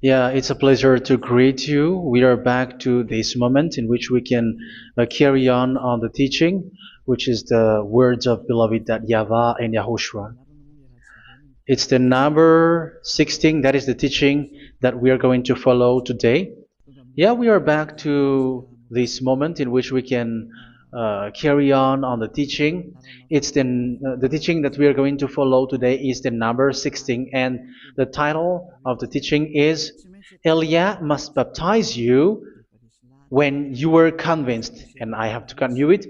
Yeah, it's a pleasure to greet you. We are back to this moment in which we can carry on the teaching, which is the words of beloved that YAHVAH and YAHOSHUA. It's the number 16, that is the teaching that we are going to follow today. Yeah, we are back to this moment in which we can carry on the teaching. It's the teaching that we are going to follow today is the number 16, and the title of the teaching is Elia must baptize you when you were convinced, and I have to continue it,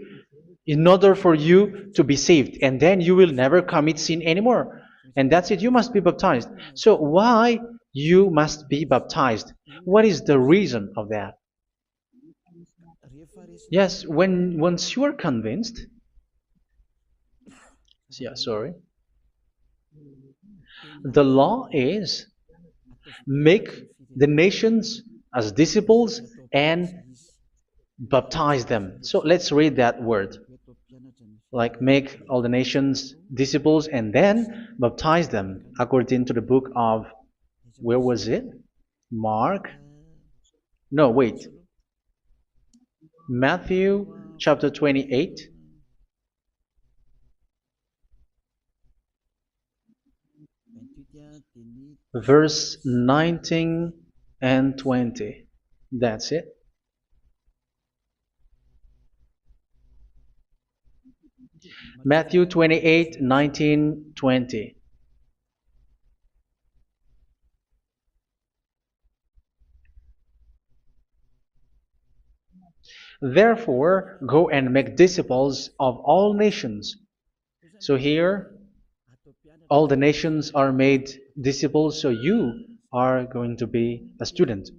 in order for you to be saved, and then you will never commit sin anymore. And that's it, you must be baptized. So why you must be baptized? What is the reason of that? Yes, when once you are convinced, yeah, sorry, the law is make the nations as disciples and baptize them. So let's read that word. Like make all the nations disciples and then baptize them according to the book of, where was it? Mark? No, wait. Matthew chapter 28. Verse 19 and 20. That's it. Matthew 28, 19, 20. Therefore, go and make disciples of all nations. So here, all the nations are made disciples, so you are going to be a student.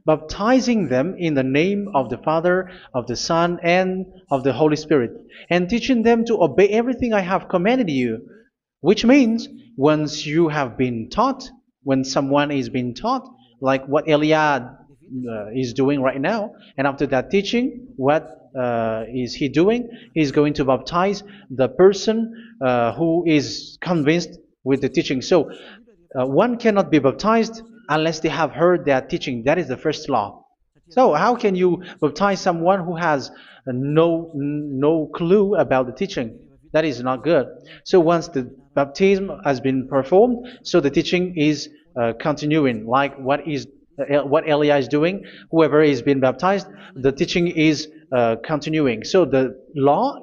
Baptizing them in the name of the Father, of the Son, and of the Holy Spirit, and teaching them to obey everything I have commanded you. Which means, once you have been taught, when someone is being taught, like what Eliad is doing right now, and after that teaching, what is he doing? He's going to baptize the person who is convinced with the teaching. So one cannot be baptized unless they have heard that teaching. That is the first law. So how can you baptize someone who has no clue about the teaching? That is not good. So once the baptism has been performed, so the teaching is continuing. Like what Elia is doing, whoever is being baptized, the teaching is continuing. So the law,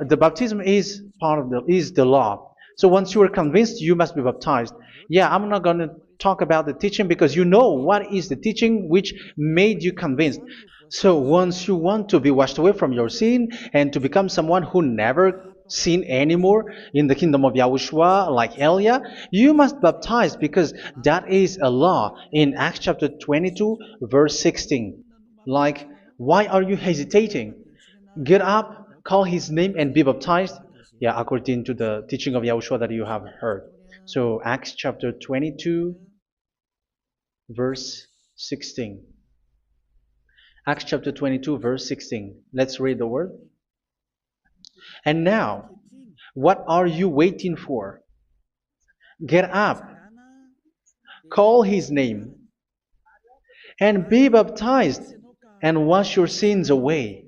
the baptism is part of the law. So once you are convinced, you must be baptized. Yeah, I'm not going to talk about the teaching because you know what is the teaching which made you convinced. So once you want to be washed away from your sin and to become someone who never sin anymore in the kingdom of Yahushua, like Elia, you must baptize because that is a law in Acts chapter 22, verse 16. Like, why are you hesitating? Get up, call his name, and be baptized. Yeah, according to the teaching of Yahushua that you have heard. So Acts chapter 22, verse 16. Acts chapter 22, verse 16. Let's read the word. And now, what are you waiting for? Get up, call his name, and be baptized, and wash your sins away.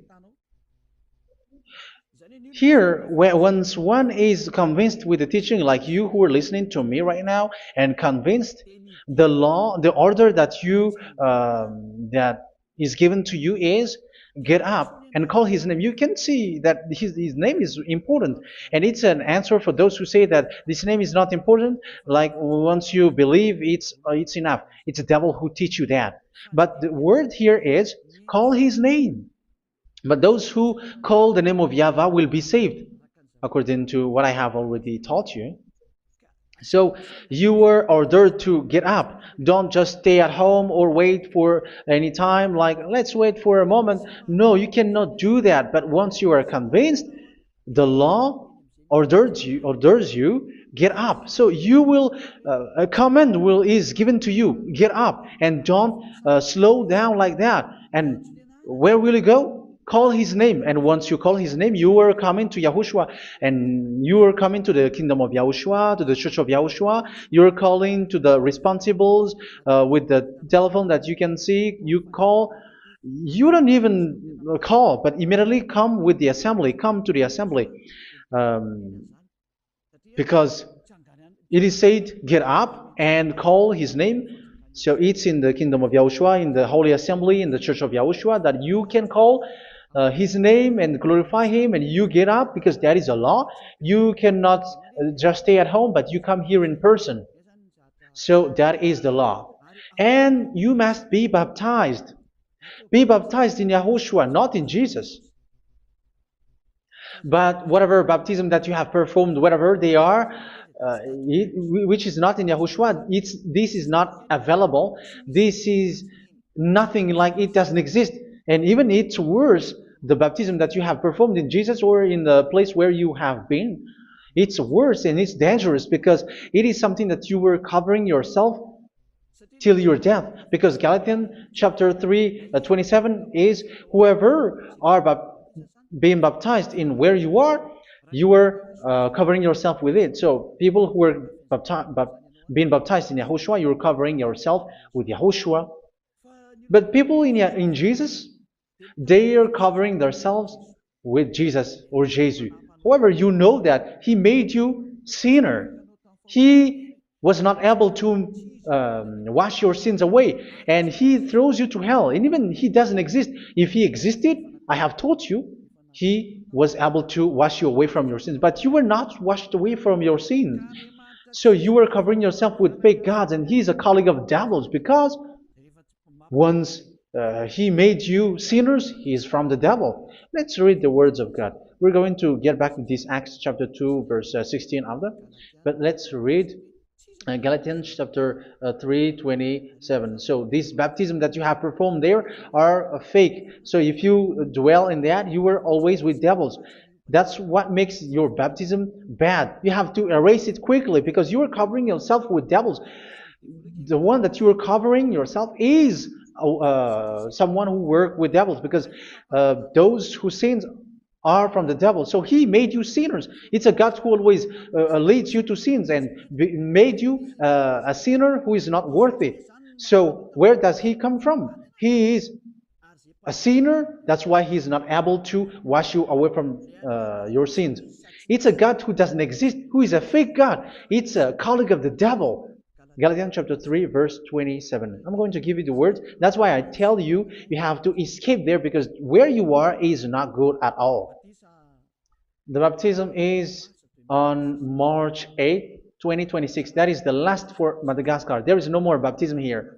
Here, once one is convinced with the teaching, like you who are listening to me right now, and convinced, the law, the order that that is given to you is get up and call his name. You can see that his name is important, and it's an answer for those who say that this name is not important. Like once you believe, it's enough. It's the devil who teach you that. But the word here is call his name. But those who call the name of YAHVAH will be saved, according to what I have already taught you. So you were ordered to get up. Don't just stay at home or wait for any time, like let's wait for a moment. No, you cannot do that. But once you are convinced, the law orders you get up. So you will a command is given to you, get up, and don't slow down like that. And where will you go? Call his name, and once you call his name, you are coming to Yahushua, and you are coming to the kingdom of Yahushua, to the church of Yahushua. You are calling to the responsibles with the telephone that you can see. You call. You don't even call, but immediately come with the assembly. Come to the assembly, um, because it is said, get up and call his name. So it's in the kingdom of Yahushua, in the holy assembly, in the church of Yahushua, that you can call his name and glorify him, and you get up because that is a law. You cannot just stay at home, but you come here in person. So that is the law. And you must be baptized. Be baptized in Yahushua, not in Jesus. But whatever baptism that you have performed, whatever they are, which is not in Yahushua, this is not available. This is nothing, like it doesn't exist. And even it's worse, the baptism that you have performed in Jesus or in the place where you have been. It's worse and it's dangerous because it is something that you were covering yourself till your death. Because Galatians chapter 3, 27 is, whoever are being baptized in where you are covering yourself with it. So people who were being baptized in Yahushua, you're covering yourself with Yahushua. But people in Jesus, they are covering themselves with Jesus or Jesus. However, you know that He made you sinner. He was not able to wash your sins away, and He throws you to hell. And even He doesn't exist. If He existed, I have taught you, He was able to wash you away from your sins. But you were not washed away from your sins. So you were covering yourself with fake gods, and He is a colleague of devils, because once He made you sinners, He is from the devil. Let's read the words of God. We're going to get back to this Acts chapter 2, verse 16 after. But let's read Galatians chapter 3, 27. So this baptism that you have performed there are fake. So if you dwell in that, you were always with devils. That's what makes your baptism bad. You have to erase it quickly because you are covering yourself with devils. The one that you are covering yourself is someone who works with devils, because those who sin are from the devil. So He made you sinners. It's a God who always leads you to sins and made you a sinner who is not worthy. So where does He come from? He is a sinner. That's why He is not able to wash you away from your sins. It's a God who doesn't exist, who is a fake God. It's a colleague of the devil. Galatians chapter 3, verse 27. I'm going to give you the words. That's why I tell you, you have to escape there, because where you are is not good at all. The baptism is on March 8, 2026. That is the last for Madagascar. There is no more baptism here.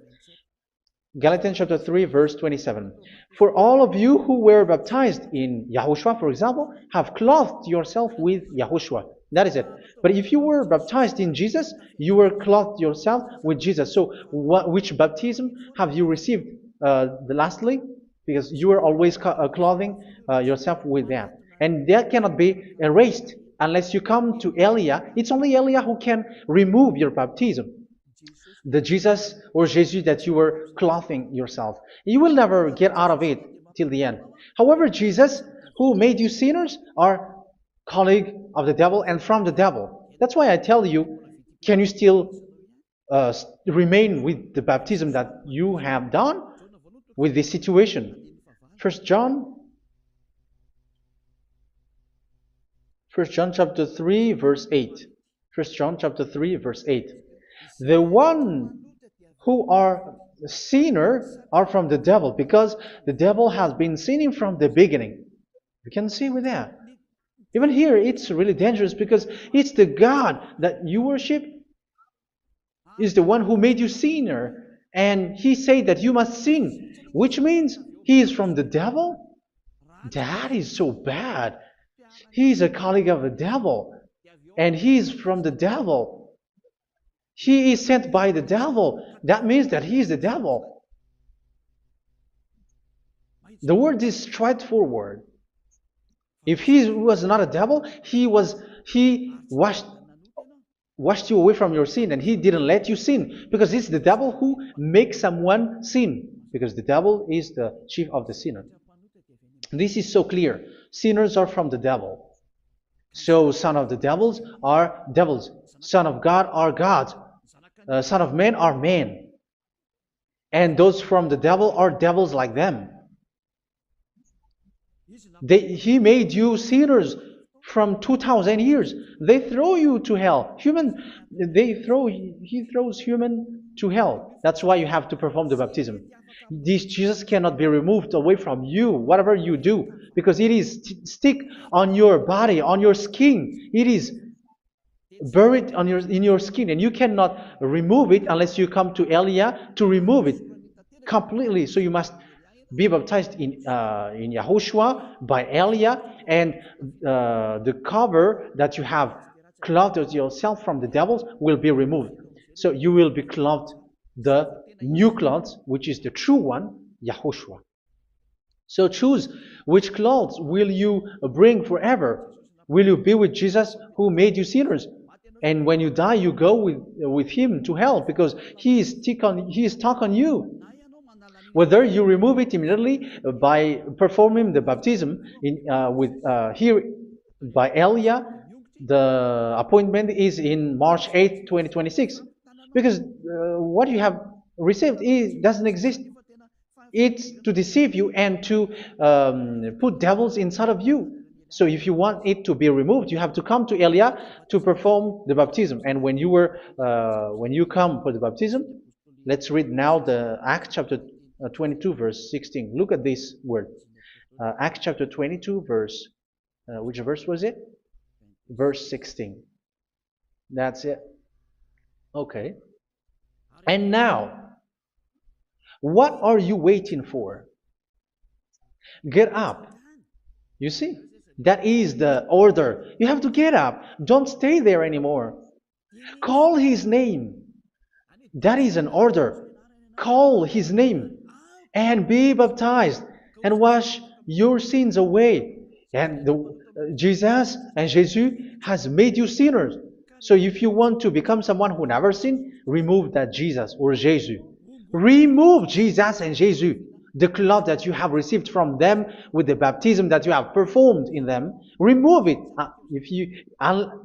Galatians chapter 3, verse 27. For all of you who were baptized in Yahushua, for example, have clothed yourself with Yahushua. That is it. But if you were baptized in Jesus, you were clothed yourself with Jesus. So which baptism have you received lastly? Because you are always clothing yourself with that. And that cannot be erased unless you come to Eliah. It's only Eliah who can remove your baptism. The Jesus or Jesus that you were clothing yourself. You will never get out of it till the end. However, Jesus, who made you sinners, are colleague of the devil and from the devil. That's why I tell you, can you still remain with the baptism that you have done with this situation? First John chapter 3, verse 8. First John chapter 3, verse 8. The one who are sinner are from the devil, because the devil has been sinning from the beginning. You can see with that. Even here, it's really dangerous, because it's the God that you worship is the one who made you sinner. And He said that you must sin, which means He is from the devil. That is so bad. He is a colleague of the devil. And He is from the devil. He is sent by the devil. That means that He is the devil. The word is straightforward. If He was not a devil, He washed you away from your sin, and He didn't let you sin, because it's the devil who makes someone sin, because the devil is the chief of the sinner. This is so clear. Sinners are from the devil. So son of the devils are devils. Son of God are gods. Son of men are men. And those from the devil are devils like them. He made you sinners from 2,000 years. They throw you to hell. He throws human to hell. That's why you have to perform the baptism. This Jesus cannot be removed away from you, whatever you do, because it is stick on your body, on your skin. It is buried in your skin, and you cannot remove it unless you come to Elia to remove it completely. So you must be baptized in YAHOSHUA by Elia, and the cover that you have clothed yourself from the devils will be removed. So you will be clothed the new clothes, which is the true one, YAHOSHUA. So choose which clothes will you bring forever. Will you be with Jesus who made you sinners? And when you die, you go with him to hell because he is stuck on you. Whether you remove it immediately by performing the baptism here by Elia, the appointment is in March 8, 2026. Because what you have received doesn't exist. It's to deceive you and to put devils inside of you. So if you want it to be removed, you have to come to Elia to perform the baptism. And when you come for the baptism, let's read now the Acts chapter 22 verse 16. Look at this word. Acts chapter 22 verse, which verse was it? Verse 16. That's it. Okay. And now, what are you waiting for? Get up. You see, that is the order. You have to get up. Don't stay there anymore. Call his name. That is an order. Call his name and be baptized and wash your sins away. And Jesus has made you sinners. So if you want to become someone who never sinned, remove that Jesus or Jesus. Remove Jesus and Jesus, the cloth that you have received from them with the baptism that you have performed in them. Remove it.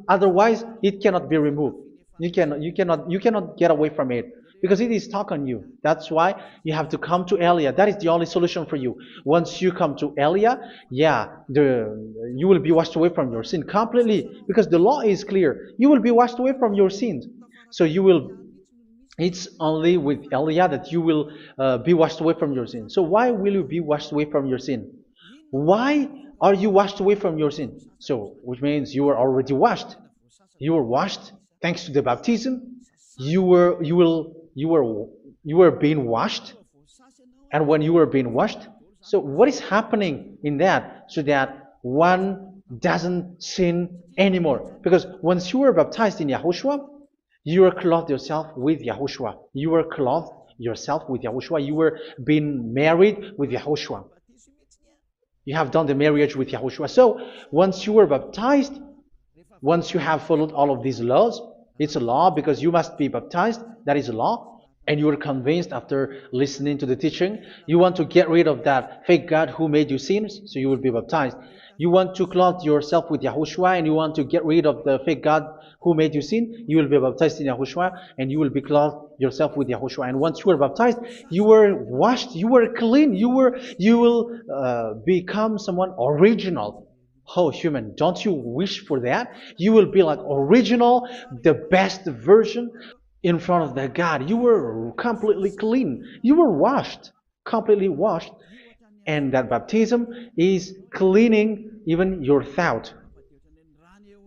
Otherwise, it cannot be removed. You cannot get away from it because it is stuck on you. That's why you have to come to Elia. That is the only solution for you. Once you come to Elia, you will be washed away from your sin completely because the law is clear. You will be washed away from your sins. So it's only with Elia that you will be washed away from your sin. So why will you be washed away from your sin? Why are you washed away from your sin? So, which means you are already washed. You were washed thanks to the baptism. You were being washed, and when you were being washed, so what is happening in that? So that one doesn't sin anymore. Because once you were baptized in YAHOSHUA, you were clothed yourself with YAHOSHUA. You were clothed yourself with YAHOSHUA. You were being married with YAHOSHUA. You have done the marriage with YAHOSHUA. So once you were baptized, once you have followed all of these laws, it's a law because you must be baptized. That is a law. And you are convinced after listening to the teaching, you want to get rid of that fake God who made you sinners, so you will be baptized. You want to clothe yourself with YAHOSHUA and you want to get rid of the fake God who made you sin, you will be baptized in YAHOSHUA and you will be clothed yourself with YAHOSHUA. And once you are baptized, you were washed, you were clean, you will become someone original. Oh, human, don't you wish for that? You will be like original, the best version in front of the God. You were completely clean. You were washed, completely washed. And that baptism is cleaning even your thought.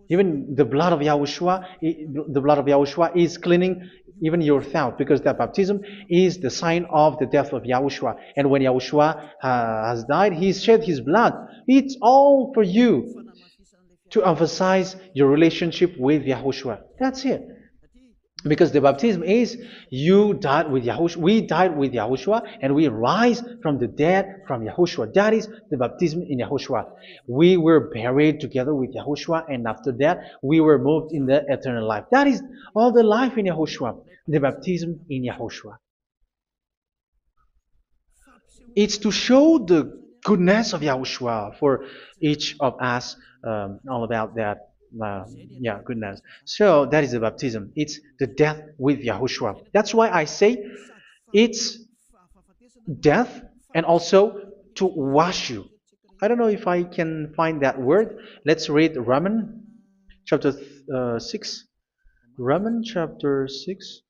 Even the blood of YAHOSHUA is cleaning even your thought, because that baptism is the sign of the death of YAHOSHUA. And when YAHOSHUA has died, he shed his blood. It's all for you to emphasize your relationship with YAHOSHUA. That's it. Because the baptism is you died with YAHOSHUA, we died with YAHOSHUA, and we rise from the dead from YAHOSHUA. That is the baptism in YAHOSHUA. We were buried together with YAHOSHUA, and after that we were moved in the eternal life. That is all the life in YAHOSHUA, the baptism in YAHOSHUA. It's to show the goodness of Yahushua for each of us, all about that. Uh, yeah, goodness. So that is the baptism. It's the death with Yahushua. That's why I say it's death and also to wash you. I don't know if I can find that word. Let's read Romans chapter 6. Romans chapter 6,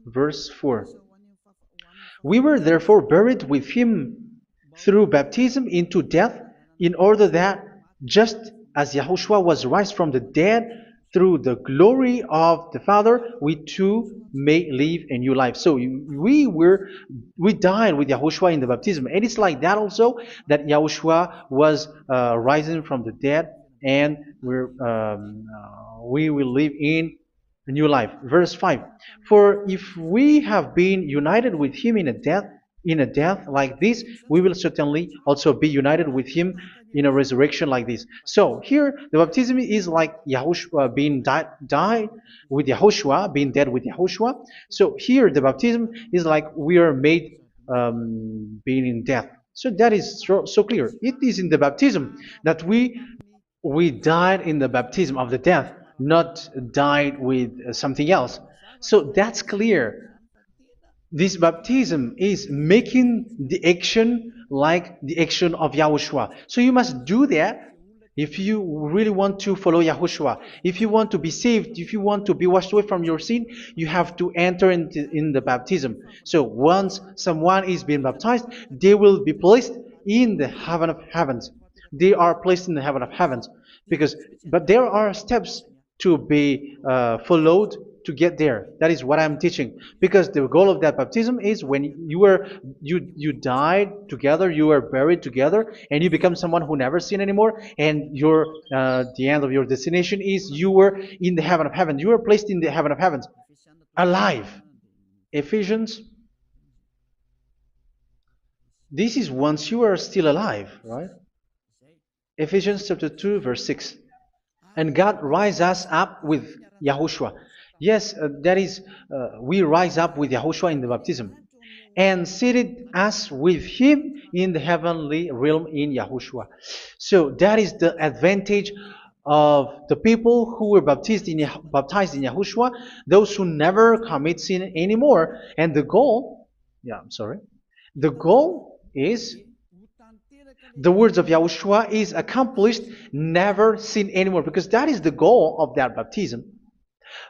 verse 4. We were therefore buried with him through baptism into death, in order that, just as Yahushua was raised from the dead through the glory of the Father, we too may live a new life. So we died with Yahushua in the baptism, and it's like that also that Yahushua was rising from the dead, and we will live in a new life. Verse 5. For if we have been united with him in a death like this, we will certainly also be united with him in a resurrection like this. So here the baptism is like Yahushua being died with Yahushua, being dead with Yahushua. So here the baptism is like we are made being in death. So that is so clear. It is in the baptism that we died in the baptism of the death, not died with something else. So that's clear. This baptism is making the action like the action of Yahushua. So you must do that if you really want to follow Yahushua. If you want to be saved, if you want to be washed away from your sin, you have to enter in the baptism. So once someone is being baptized, they will be placed in the heaven of heavens. They are placed in the heaven of heavens, but there are steps to be followed to get there. That is what I'm teaching. Because the goal of that baptism is when you died together, you were buried together, and you become someone who never sin anymore. And the end of your destination is you were in the heaven of heaven. You were placed in the heaven of heavens, alive. Ephesians. This is once you are still alive, right? Ephesians chapter 2, verse 6. And God rise us up with Yahushua. Yes, that is, we rise up with Yahushua in the baptism. And seated us with him in the heavenly realm in Yahushua. So that is the advantage of the people who were baptized in Yahushua, those who never commit sin anymore. And the goal, the goal is the words of Yahushua is accomplished, never sin anymore, because that is the goal of that baptism.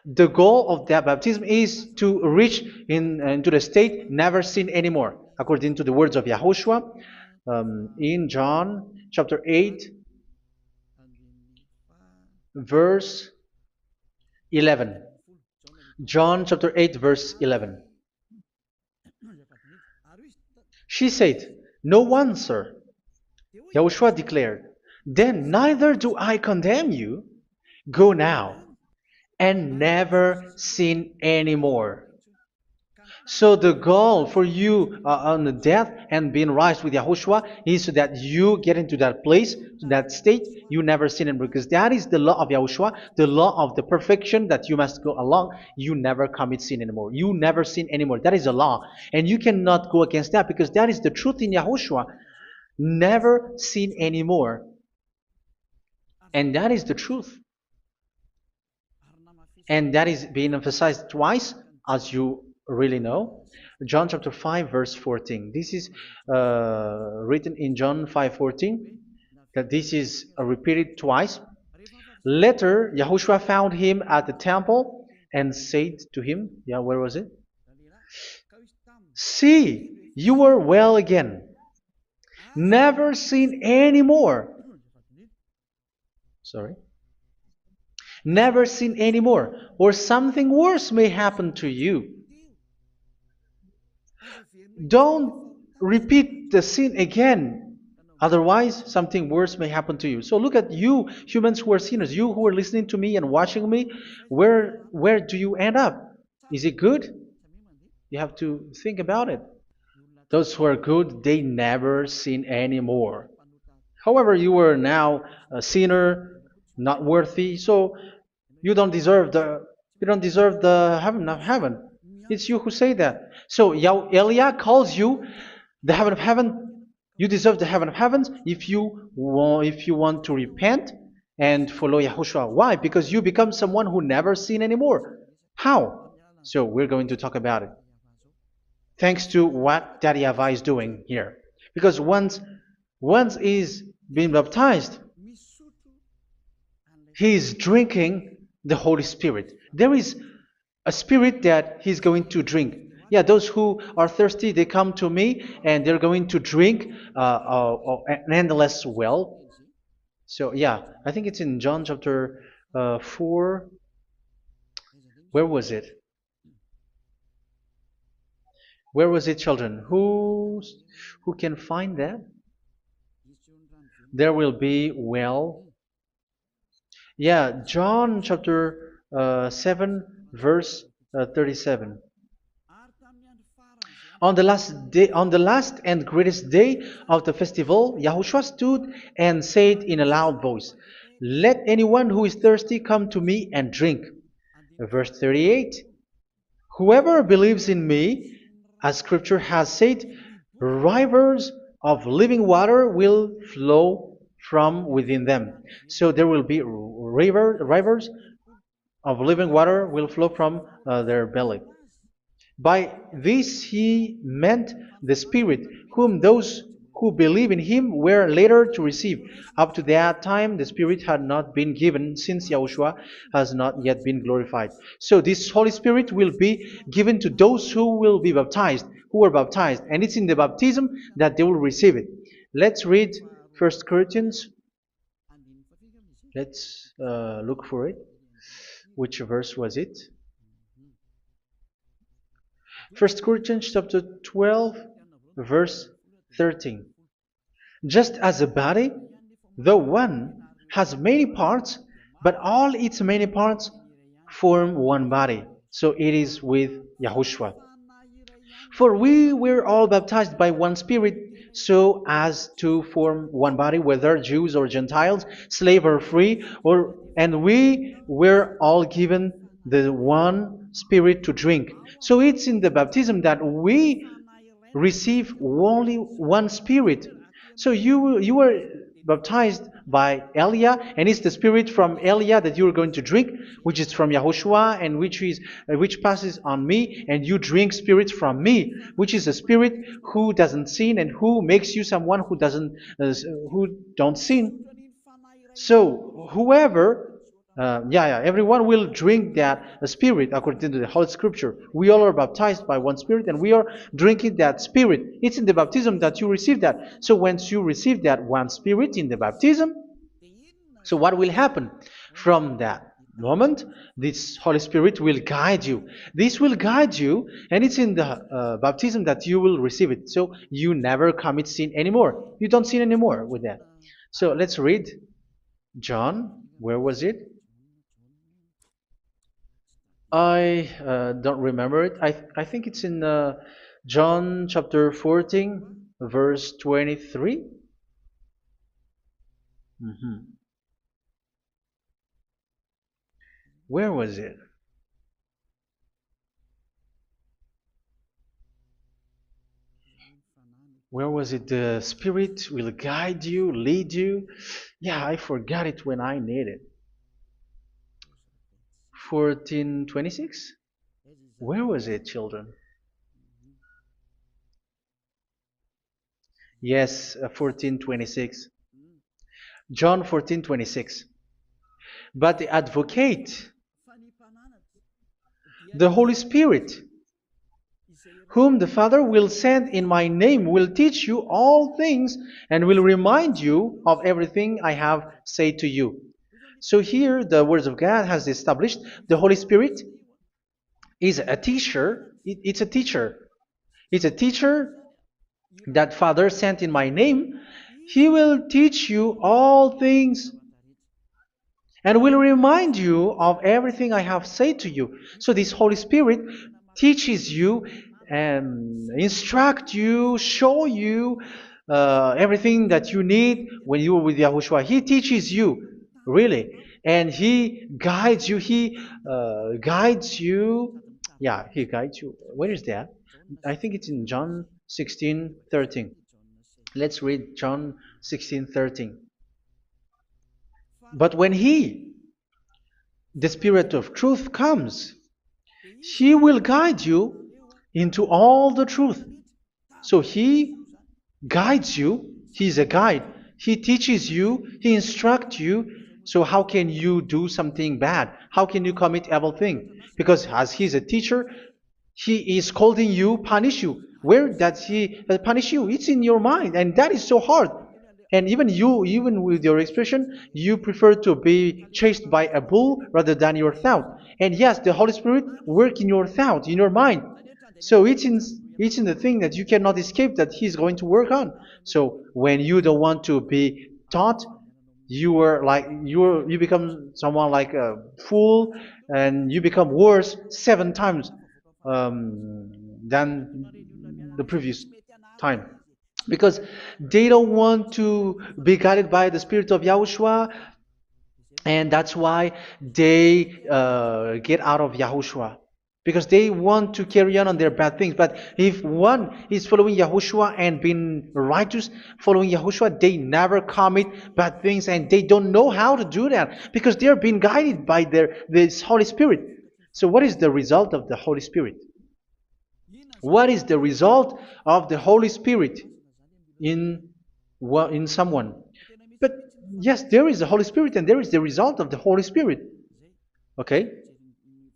The goal of that baptism is to reach into the state never sin anymore, according to the words of Yahushua in John chapter 8, verse 11. John chapter 8, verse 11. She said, "No one, sir." Yahushua declared, "Then neither do I condemn you. Go now and never sin anymore." So the goal for you on the death and being raised with Yahushua is so that you get into that place, to that state, you never sin anymore. Because that is the law of Yahushua, the law of the perfection that you must go along. You never commit sin anymore. You never sin anymore. That is a law. And you cannot go against that because that is the truth in Yahushua. Never sin anymore. And that is the truth. And that is being emphasized twice, as you really know. John chapter 5, verse 14. This is written in John 5:14, that this is repeated twice. Later, Yahushua found him at the temple and said to him, where was it? "See, you are well again. Never sin anymore." Never sin anymore, or something worse may happen to you. Don't repeat the sin again. Otherwise, something worse may happen to you. So look at you, humans who are sinners, you who are listening to me and watching me. Where do you end up? Is it good? You have to think about it. Those who are good, they never sin anymore. However, you are now a sinner, not worthy, so you don't deserve the heaven of heaven. It's you who say that. So Eliah calls you the heaven of heaven You deserve the heaven of heavens if you want to repent and follow Yahushua. Why? Because you become someone who never sin anymore. How? So we're going to talk about it. Thanks to what Daddy YAHVAH is doing here. Because once he's been baptized, he's drinking the Holy Spirit. There is a spirit that he's going to drink. Yeah, those who are thirsty, they come to me and they're going to drink an endless well. So yeah, I think it's in John chapter 4. Where was it? Where was it, children? Who can find that? There will be well. Yeah, John chapter 7, verse 37. On the last and greatest day of the festival, Yahushua stood and said in a loud voice, "Let anyone who is thirsty come to me and drink." Verse 38, "Whoever believes in me, as Scripture has said, rivers of living water will flow from within them." So there will be rivers of living water will flow from their belly. By this he meant the Spirit, whom those who believe in him were later to receive. Up to that time, the Spirit had not been given, since Yahushua has not yet been glorified. So this Holy Spirit will be given to those who will be baptized, who are baptized, and it's in the baptism that they will receive it. Let's read 1 Corinthians. Let's look for it. Which verse was it? 1 Corinthians chapter 12, verse 13. Just as a body, though one, has many parts, but all its many parts form one body. So it is with Yahushua. For we were all baptized by one Spirit, so as to form one body, whether Jews or Gentiles, slave or free, and we were all given the one Spirit to drink. So it's in the baptism that we receive only one Spirit. So you were baptized by Elia, and it's the Spirit from Elia that you are going to drink, which is from Yahushua, and which passes on me, and you drink Spirit from me, which is a Spirit who doesn't sin and who makes you someone who don't sin. So everyone will drink that Spirit according to the Holy Scripture. We all are baptized by one Spirit, and we are drinking that Spirit. It's in the baptism that you receive that. So once you receive that one Spirit in the baptism, so what will happen? From that moment, this Holy Spirit will guide you. This will guide you, and it's in the baptism that you will receive it. So you never commit sin anymore. You don't sin anymore with that. So let's read John. Where was it? I don't remember it. I think it's in John chapter 14, verse 23. Where was it? Where was it? The Spirit will guide you, lead you. Yeah, I forgot it when I need it. 14:26? Where was it, children? Yes, 14:26. John 14:26. But the advocate, the Holy Spirit, whom the Father will send in my name, will teach you all things and will remind you of everything I have said to you. So here the words of God has established the Holy Spirit is a teacher. It's a teacher. It's a teacher that Father sent in my name. He will teach you all things and will remind you of everything I have said to you. So this Holy Spirit teaches you and instruct you, show you everything that you need when you are with Yahushua. He teaches you, really, and He guides you. He guides you. Yeah, He guides you. Where is that? I think it's in John 16:13. Let's read John 16:13. But when He, the Spirit of truth, comes, He will guide you into all the truth. So He guides you. He's a guide. He teaches you. He instructs you. So how can you do something bad? How can you commit evil thing? Because as He's a teacher, He is scolding you, punish you. Where does He punish you? It's in your mind, and that is so hard. And even you, even with your expression, you prefer to be chased by a bull rather than your thought. And yes, the Holy Spirit work in your thought, in your mind. So it's in the thing that you cannot escape that He's going to work on. So when you don't want to be taught, you become someone like a fool, and you become worse 7 times than the previous time, because they don't want to be guided by the Spirit of Yahushua, and that's why they get out of Yahushua, because they want to carry on their bad things. But if one is following Yahushua and being righteous, following Yahushua, they never commit bad things, and they don't know how to do that because they are being guided by this Holy Spirit. So what is the result of the Holy Spirit? What is the result of the Holy Spirit in someone? But yes, there is the Holy Spirit, and there is the result of the Holy Spirit. Okay,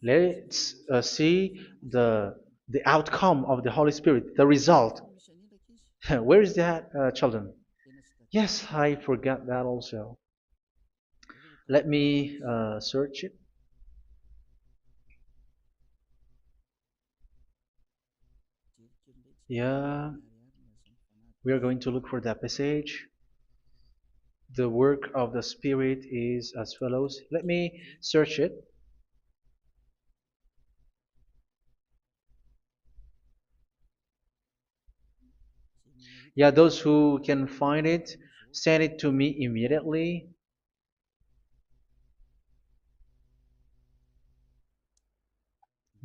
let's see the outcome of the Holy Spirit, the result. Where is that, children? Yes, I forgot that also. Let me search it. Yeah, we are going to look for that passage. The work of the Spirit is as follows. Let me search it. Yeah, those who can find it, send it to me immediately.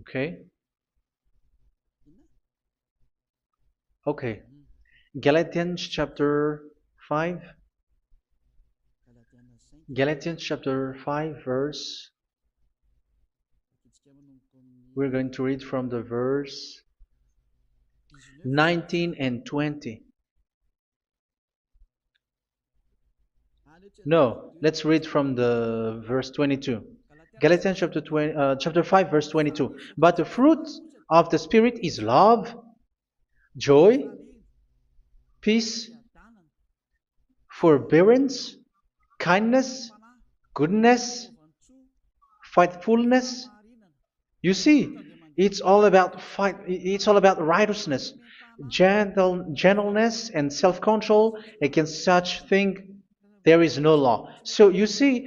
Okay. Okay. Galatians chapter 5. Galatians chapter 5 verse. We're going to read from the verse 19 and 20. No, let's read from the verse 22. Galatians chapter 5 verse 22. But the fruit of the Spirit is love, joy, peace, forbearance, kindness, goodness, faithfulness. You see, it's all about fight. It's all about righteousness, gentleness, and self-control. Against such thing, there is no law. So you see,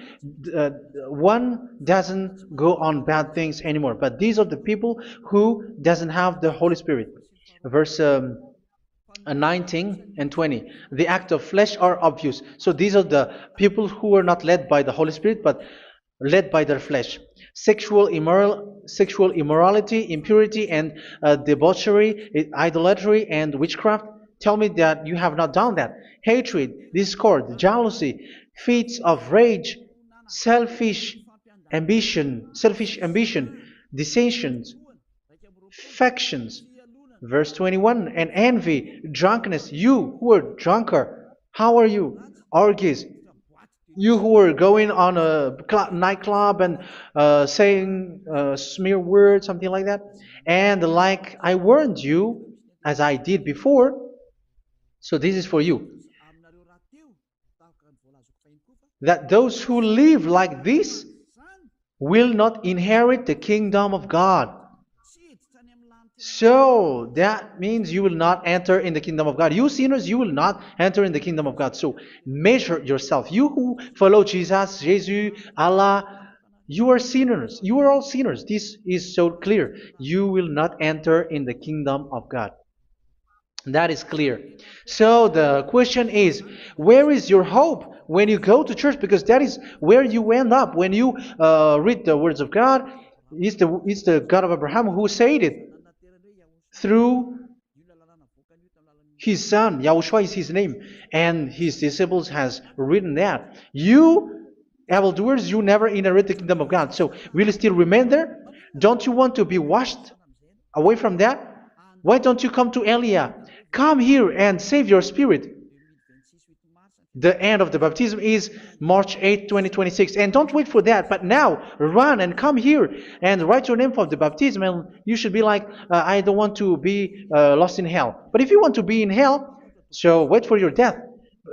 one doesn't go on bad things anymore. But these are the people who doesn't have the Holy Spirit. Verse 19 and 20. The act of flesh are obvious. So these are the people who are not led by the Holy Spirit, but led by their flesh. Sexual immorality, impurity, and debauchery, idolatry, and witchcraft. Tell me that you have not done that. Hatred, discord, jealousy, fits of rage, selfish ambition, dissensions, factions. Verse 21, and envy, drunkenness. You who are drunkard, how are you? Orgies. You who are going on a nightclub and saying smear words, something like that. And like I warned you, as I did before, so this is for you, that those who live like this will not inherit the kingdom of God. So that means you will not enter in the kingdom of God. You sinners, you will not enter in the kingdom of God. So measure yourself. You who follow Jesus, Allah, you are sinners. You are all sinners. This is so clear. You will not enter in the kingdom of God. That is clear. So the question is, where is your hope when you go to church? Because that is where you end up. When you read the words of God, it's the God of Abraham who said it. Through His son, Yahushua is his name, and his disciples has written that. You evildoers, you never inherit the kingdom of God. So will you still remain there? Don't you want to be washed away from that? Why don't you come to Elia? Come here and save your spirit. The end of the baptism is March 8th, 2026. And don't wait for that, but now run and come here and write your name for the baptism. And you should be like, I don't want to be lost in hell. But if you want to be in hell, so wait for your death.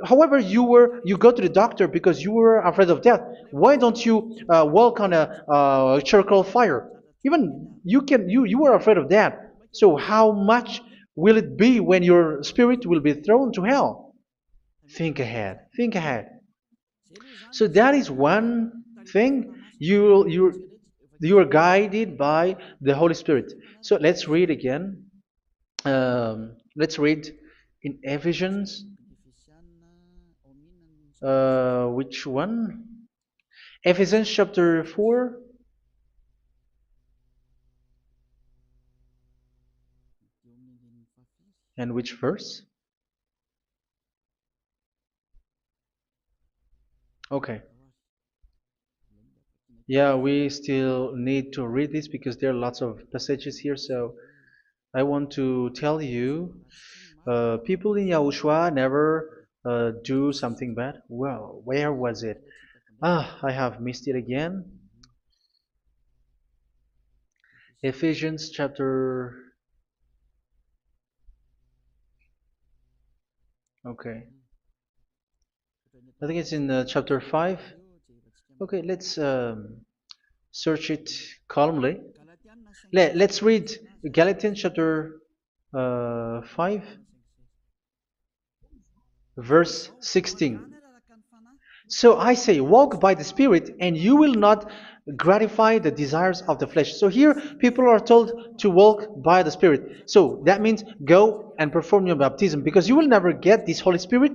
However, you go to the doctor because you were afraid of death. Why don't you walk on a charcoal fire? Even you were afraid of that. So how much will it be when your spirit will be thrown to hell? Think ahead. Think ahead. So that is one thing. You are guided by the Holy Spirit. So let's read again. Let's read in Ephesians. Which one? Ephesians chapter 4. And which verse? Okay. Yeah, we still need to read this because there are lots of passages here. So I want to tell you, people in Yahushua never do something bad. Well, where was it? I have missed it again. Ephesians chapter. Okay. I think it's in chapter 5. Okay, let's search it calmly. Let's read Galatians chapter 5, verse 16. So I say, walk by the Spirit, and you will not gratify the desires of the flesh. So here, people are told to walk by the Spirit. So that means go and perform your baptism, because you will never get this Holy Spirit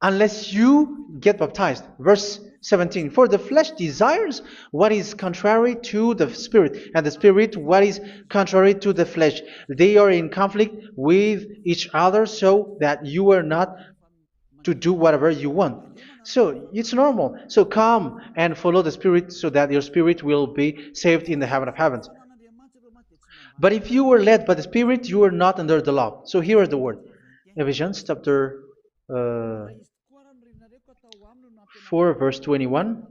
unless you get baptized. Verse 17. For the flesh desires what is contrary to the Spirit, and the Spirit what is contrary to the flesh. They are in conflict with each other, so that you are not to do whatever you want. So it's normal. So come and follow the Spirit so that your spirit will be saved in the heaven of heavens. But if you were led by the Spirit, you are not under the law. So here is the word. Ephesians chapter 4 verse 21.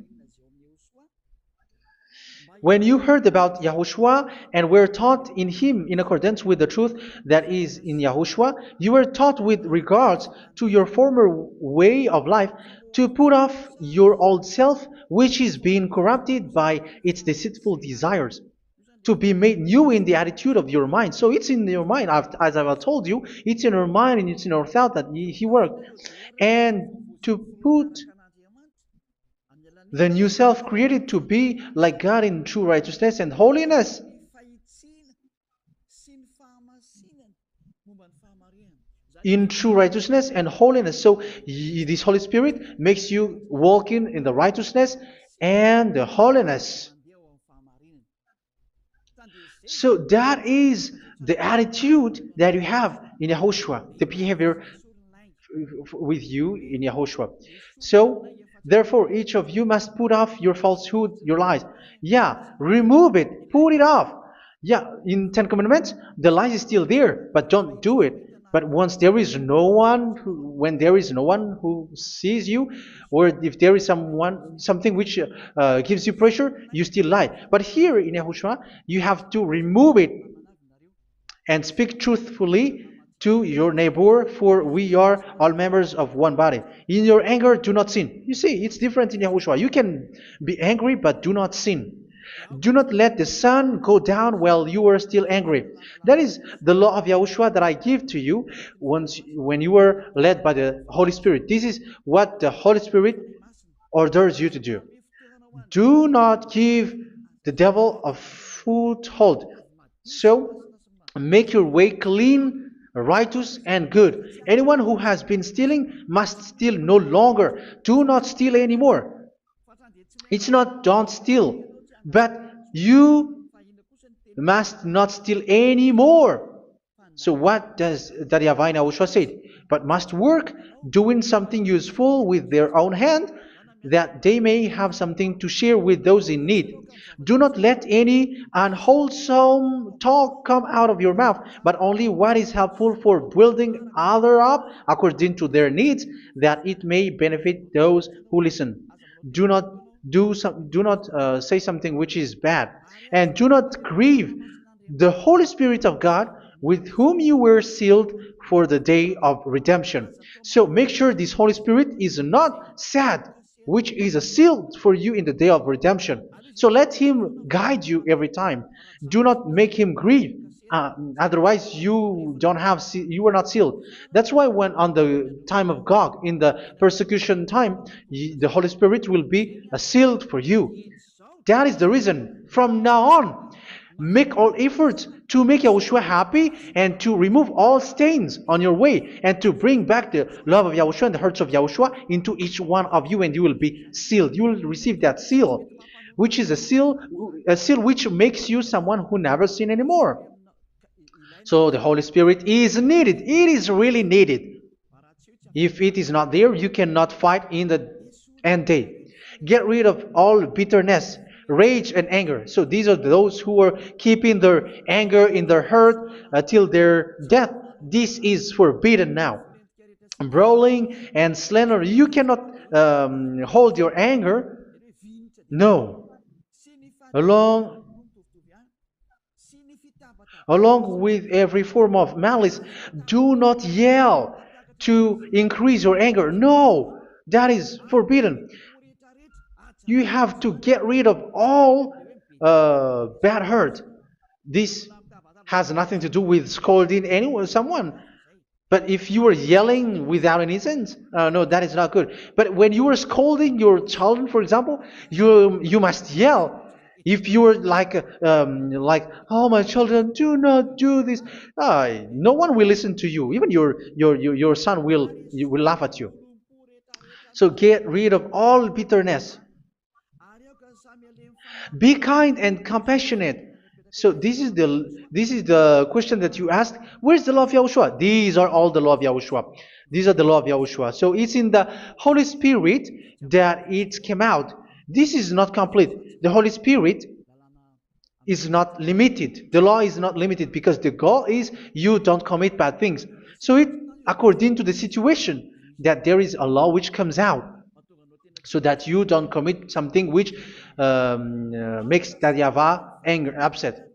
When you heard about Yahushua and were taught in him in accordance with the truth that is in Yahushua, you were taught with regards to your former way of life to put off your old self, which is being corrupted by its deceitful desires, to be made new in the attitude of your mind. So it's in your mind, as I've told you, it's in your mind and it's in your thought that he worked. And to put the new self created to be like God in true righteousness and holiness. In true righteousness and holiness. So this Holy Spirit makes you walking in the righteousness and the holiness. So that is the attitude that you have in Yahushua, the behavior with you in Yahushua. So therefore, each of you must put off your falsehood, your lies. Yeah, remove it, put it off. Yeah, in Ten Commandments, the lies is still there, but don't do it. But once there is no one, when there is no one who sees you, or if there is something which gives you pressure, you still lie. But here in Yahushua, you have to remove it and speak truthfully to your neighbor, for we are all members of one body. In your anger, do not sin. You see, it's different in Yahushua. You can be angry, but do not sin. Do not let the sun go down while you are still angry. That is the law of Yahushua that I give to you when you were led by the Holy Spirit. This is what the Holy Spirit orders you to do. Do not give the devil a foothold. So, make your way clean, righteous, and good. Anyone who has been stealing must steal no longer. Do not steal anymore. It's not don't steal, but you must not steal anymore. So what does Daryavai Yahushua say? But must work doing something useful with their own hand, that they may have something to share with those in need. Do not let any unwholesome talk come out of your mouth, but only what is helpful for building other up according to their needs, that it may benefit those who listen. Do not do not say something which is bad, and do not grieve the Holy Spirit of God, with whom you were sealed for the day of redemption. So make sure this Holy Spirit is not sad, which is a seal for you in the day of redemption. So let Him guide you every time. Do not make Him grieve. Otherwise, you don't have you are not sealed. That's why when on the time of God, in the persecution time, the Holy Spirit will be a sealed for you. That is the reason. From now on, make all efforts to make Yahushua happy and to remove all stains on your way and to bring back the love of Yahushua and the hearts of Yahushua into each one of you, and you will be sealed. You will receive that seal, which is a seal which makes you someone who never sin anymore. So the Holy Spirit is needed. It is really needed. If it is not there, you cannot fight in the end day. Get rid of all bitterness, rage, and anger. So these are those who are keeping their anger in their heart till their death. This is forbidden now. Brawling and slander. You cannot hold your anger. No. Along Along with every form of malice, do not yell to increase your anger. No, that is forbidden. You have to get rid of all bad hurt. This has nothing to do with scolding anyone, someone. But if you are yelling without any sense, no, that is not good. But when you are scolding your children, for example, you must yell. If you are like, oh my children, do not do this, no one will listen to you. Even your son will laugh at you. So get rid of all bitterness. Be kind and compassionate. So this is the question that you asked. Where's the law of Yahushua? These are all the law of Yahushua. These are the law of Yahushua. So it's in the Holy Spirit that it came out. This is not complete. The Holy Spirit is not limited. The law is not limited because the goal is you don't commit bad things. So it according to the situation that there is a law which comes out, so that you don't commit something which makes that YAHVAH anger, upset.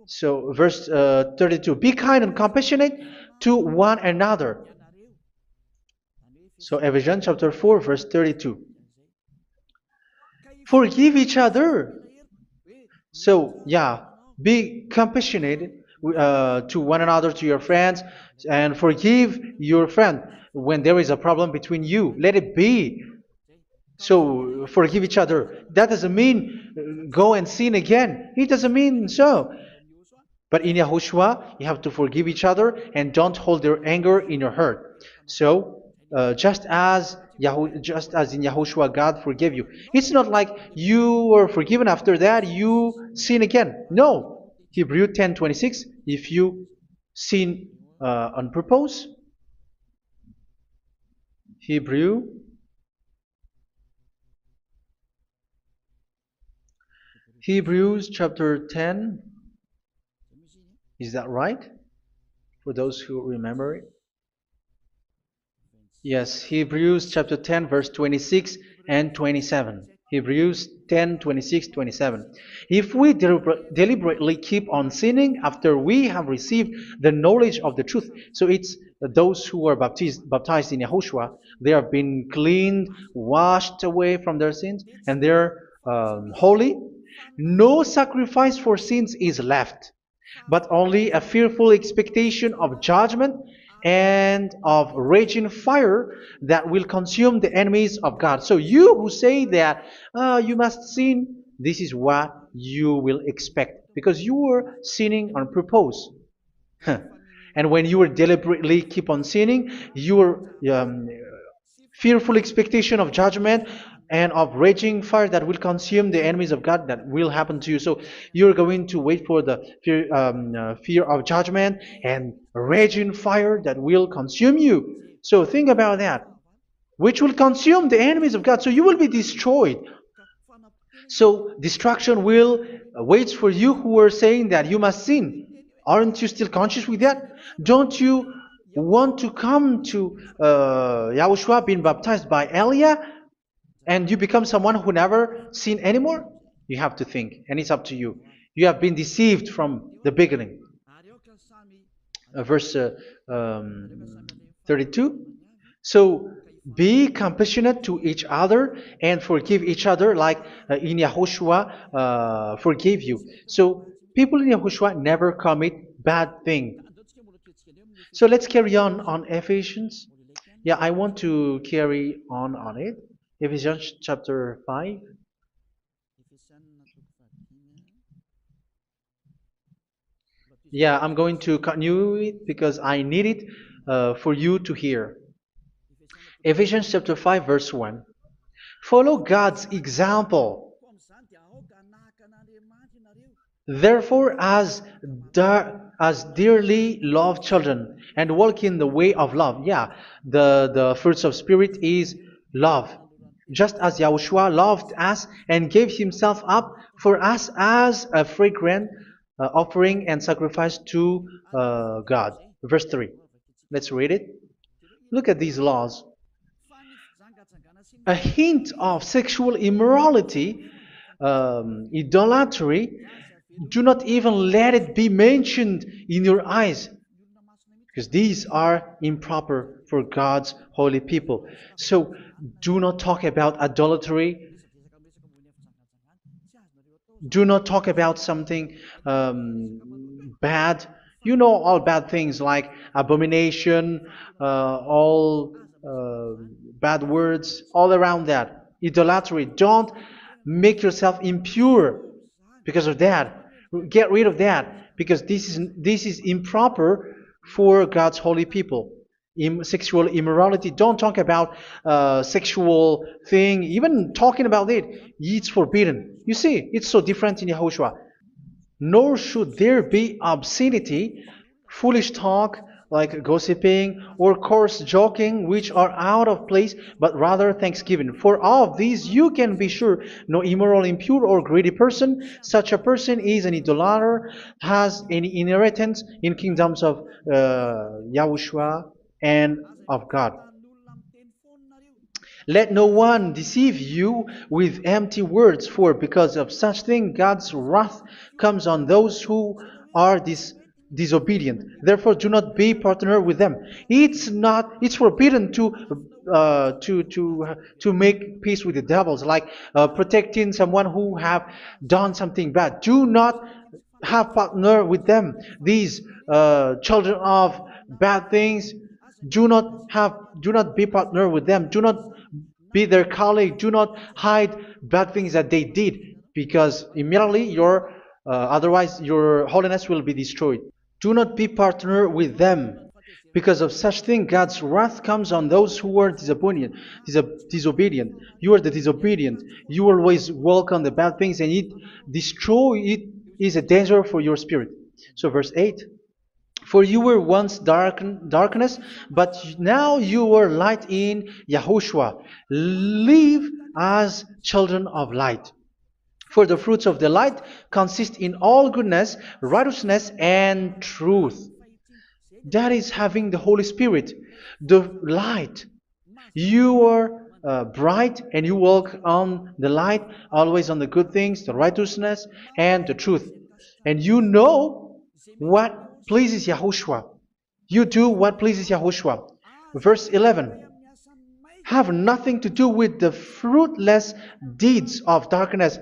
So verse 32, be kind and compassionate to one another. So Ephesians chapter 4 verse 32. Forgive each other. So yeah, be compassionate to one another, to your friends, and forgive your friend when there is a problem between you. Let it be. So forgive each other. That doesn't mean go and sin again. It doesn't mean so. But in Yahushua, you have to forgive each other and don't hold their anger in your heart. So just as in Yahushua, God forgave you. It's not like you were forgiven after that you sin again. No. Hebrew 10:26. If you sin on purpose, Hebrews chapter 10. Is that right? For those who remember it? Yes, Hebrews chapter 10 verse 26 and 27. Hebrews 10, 26, 27. If we deliberately keep on sinning after we have received the knowledge of the truth, so it's those who are baptized in Yahushua, they have been cleaned, washed away from their sins, and they're holy. No sacrifice for sins is left, but only a fearful expectation of judgment and of raging fire that will consume the enemies of God. So you who say that you must sin, this is what you will expect, because you were sinning on purpose. And when you deliberately keep on sinning, your fearful expectation of judgment and of raging fire that will consume the enemies of God that will happen to you. So you're going to wait for the fear of judgment and raging fire that will consume you. So think about that, which will consume the enemies of God. So you will be destroyed. So destruction will wait for you who are saying that you must sin. Aren't you still conscious with that? Don't you want to come to Yahushua being baptized by Elia and you become someone who never sin anymore? You have to think, and it's up to you. You have been deceived from the beginning. Verse 32. So be compassionate to each other and forgive each other like in Yahushua forgave you. So people in Yahushua never commit bad thing. So let's carry on Ephesians. Yeah, I want to carry on it. Ephesians chapter 5. Yeah, I'm going to continue it because I need it for you to hear. Ephesians chapter 5 verse 1. Follow God's example. Therefore, as dearly loved children, and walk in the way of love. Yeah, the fruits of spirit is love. Just as Yahushua loved us and gave himself up for us as a fragrant offering and sacrifice to God. Verse 3. Let's read it. Look at these laws. A hint of sexual immorality, idolatry, do not even let it be mentioned in your eyes, because these are improper for God's holy people. So do not talk about idolatry. Do not talk about something bad. You know all bad things like abomination, all bad words, all around that. Idolatry. Don't make yourself impure because of that. Get rid of that because this is improper for God's holy people. Sexual immorality. Don't talk about sexual thing. Even talking about it's forbidden. You see, it's so different in Yahushua. Nor should there be obscenity, foolish talk like gossiping or coarse joking, which are out of place, but rather thanksgiving. For of these you can be sure: no immoral, impure, or greedy person, such a person is an idolater, has any inheritance in kingdoms of Yahushua and of God. Let no one deceive you with empty words, for because of such thing God's wrath comes on those who are disobedient. Therefore, do not be partner with them. It's forbidden to make peace with the devils, like protecting someone who have done something bad. Do not have partner with them. These children of bad things, do not be partner with them. Do not be their colleague. Do not hide bad things that they did, because immediately otherwise your holiness will be destroyed. Do not be partner with them. Because of such thing, God's wrath comes on those who are disobedient. You are the disobedient. You always walk on the bad things, and it is a danger for your spirit. So verse 8. For you were once darkness, but now you are light in Yahushua. Live as children of light. For the fruits of the light consist in all goodness, righteousness, and truth. That is having the Holy Spirit, the light. You are bright and you walk on the light, always on the good things, the righteousness, and the truth. And you know what pleases Yahushua. You do what pleases Yahushua. Verse 11. Have nothing to do with the fruitless deeds of darkness.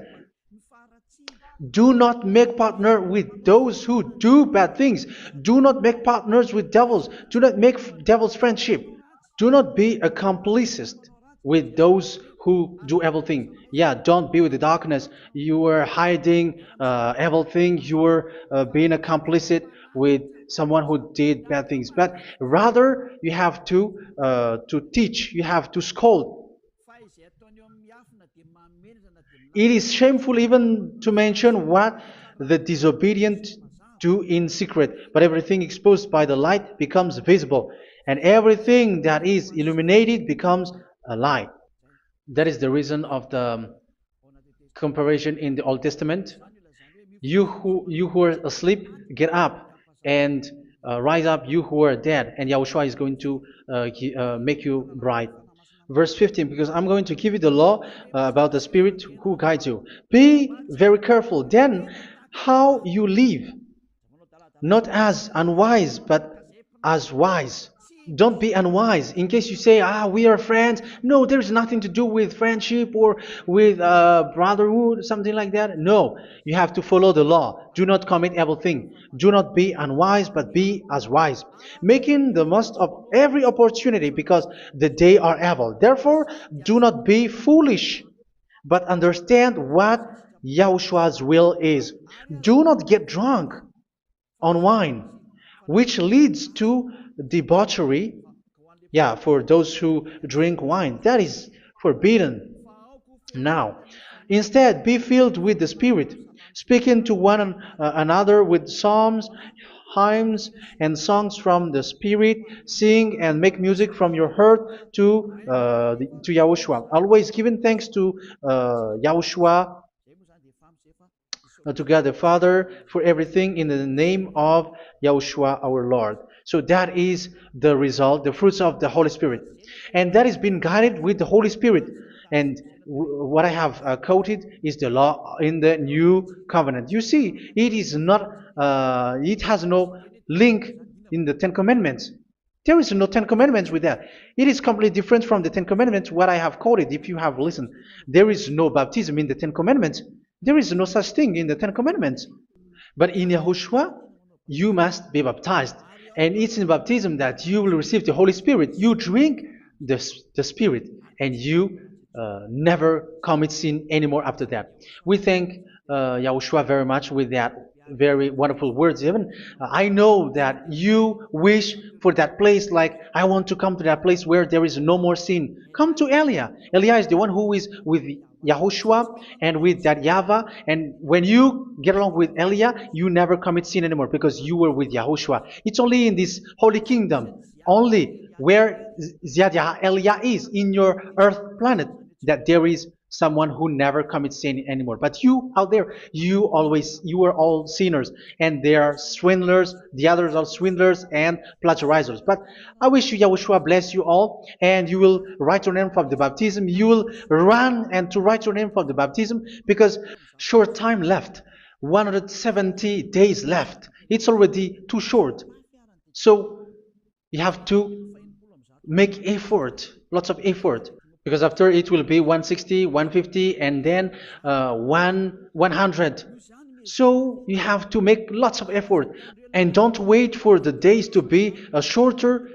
Do not make partner with those who do bad things. Do not make partners with devils. Do not make devil's friendship. Do not be accomplices with those who do evil things. Yeah, don't be with the darkness. You are hiding evil things. You are being a complicit with someone who did bad things. But rather, you have to teach. You have to scold. It is shameful even to mention what the disobedient do in secret, but everything exposed by the light becomes visible, and everything that is illuminated becomes a light. That is the reason of the comparison in the Old Testament. You who are asleep, get up and rise up, you who are dead, and Yahushua is going to make you bright. Verse 15, because I'm going to give you the law about the Spirit who guides you. Be very careful then how you live, not as unwise, but as wise. Don't be unwise. In case you say, we are friends. No, there's nothing to do with friendship or with brotherhood, something like that. No, you have to follow the law. Do not commit evil thing. Do not be unwise, but be as wise, making the most of every opportunity because the day are evil. Therefore, do not be foolish, but understand what Yahushua's will is. Do not get drunk on wine, which leads to debauchery. Yeah, for those who drink wine, that is forbidden now. Instead, be filled with the Spirit, speaking to one another with psalms, hymns, and songs from the Spirit. Sing and make music from your heart to Yahushua. Always giving thanks to Yahushua, to God the Father for everything in the name of Yahushua our Lord. So that is the result, the fruits of the Holy Spirit. And that is being guided with the Holy Spirit. And what I have quoted is the law in the new covenant. You see, it is not, it has no link in the Ten Commandments. There is no Ten Commandments with that. It is completely different from the Ten Commandments, what I have quoted, if you have listened. There is no baptism in the Ten Commandments. There is no such thing in the Ten Commandments. But in Yahushua, you must be baptized. And it's in baptism that you will receive the Holy Spirit. You drink the Spirit, and you never commit sin anymore after that. We thank Yahushua very much with that very wonderful words. Even I know that you wish for that place, like I want to come to that place where there is no more sin. Come to Elia. Elia is the one who is with Yahushua and with that YAHVAH, and when you get along with Elia, you never commit sin anymore because you were with Yahushua. It's only in this holy kingdom, only where Ziad Elia is in your earth planet, that there is someone who never commits sin anymore. But you out there, you are all sinners, and they are swindlers. The others are swindlers and plagiarizers. But I wish you, Yahushua, bless you all, and you will write your name from the baptism. You will run and to write your name from the baptism, because short time left, 170 days left. It's already too short. So you have to make effort, lots of effort, because after it will be 160, 150, and then 100. So you have to make lots of effort, and don't wait for the days to be shorter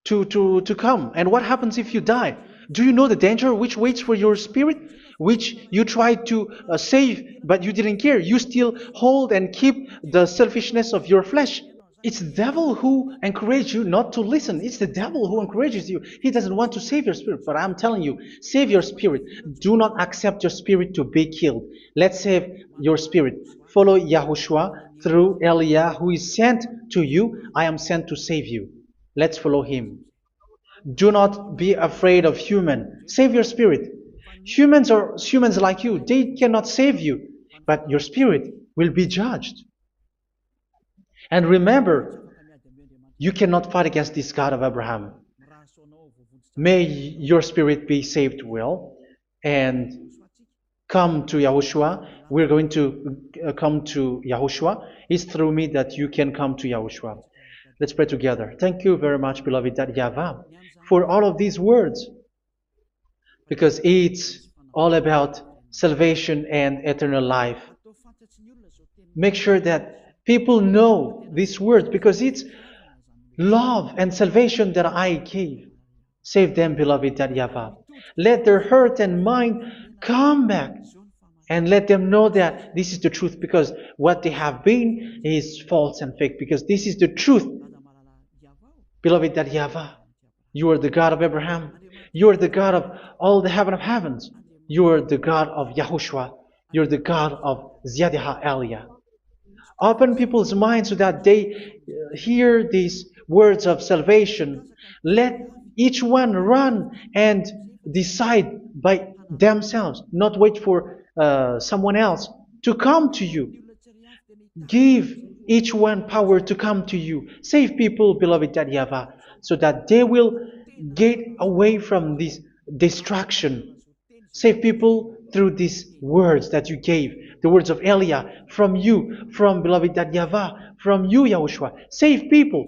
to come. And what happens if you die? Do you know the danger which waits for your spirit, which you tried to save, but you didn't care? You still hold and keep the selfishness of your flesh. It's the devil who encourages you not to listen. It's the devil who encourages you. He doesn't want to save your spirit. But I'm telling you, save your spirit. Do not accept your spirit to be killed. Let's save your spirit. Follow Yahushua through Elia, who is sent to you. I am sent to save you. Let's follow him. Do not be afraid of human. Save your spirit. Humans are humans like you. They cannot save you. But your spirit will be judged. And remember, you cannot fight against this God of Abraham. May your spirit be saved well and come to Yahushua. We're going to come to Yahushua. It's through me that you can come to Yahushua. Let's pray together. Thank you very much, beloved YAHVAH, for all of these words, because it's all about salvation and eternal life. Make sure that people know these words, because it's love and salvation that I gave. Save them, beloved YAHVAH. Let their heart and mind come back, and let them know that this is the truth, because what they have been is false and fake, because this is the truth. Beloved YAHVAH, you are the God of Abraham. You are the God of all the heaven of heavens. You are the God of Yahushua. You're the God of Ziyadiha Elia. Open people's minds so that they hear these words of salvation. Let each one run and decide by themselves, not wait for someone else to come to you. Give each one power to come to you. Save people, beloved YAHVAH, so that they will get away from this distraction. Save people through these words that you gave, the words of Elia, from you, from beloved YAHVAH, from you, Yahushua. Save people.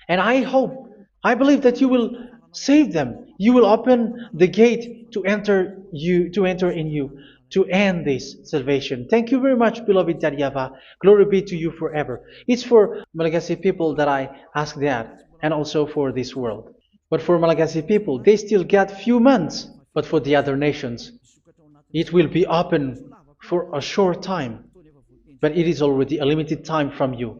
And I hope, I believe that you will save them. You will open the gate to enter in you, to end this salvation. Thank you very much, beloved YAHVAH. Glory be to you forever. It's for Malagasy people that I ask that, and also for this world. But for Malagasy people, they still get few months. But for the other nations, it will be open for a short time. But it is already a limited time from you.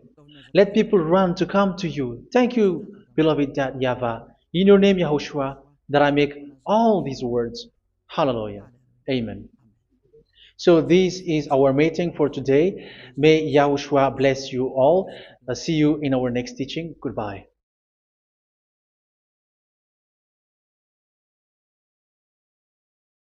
Let people run to come to you. Thank you, beloved YAHVAH. In your name, Yahushua, that I make all these words. Hallelujah. Amen. So this is our meeting for today. May Yahushua bless you all. See you in our next teaching. Goodbye.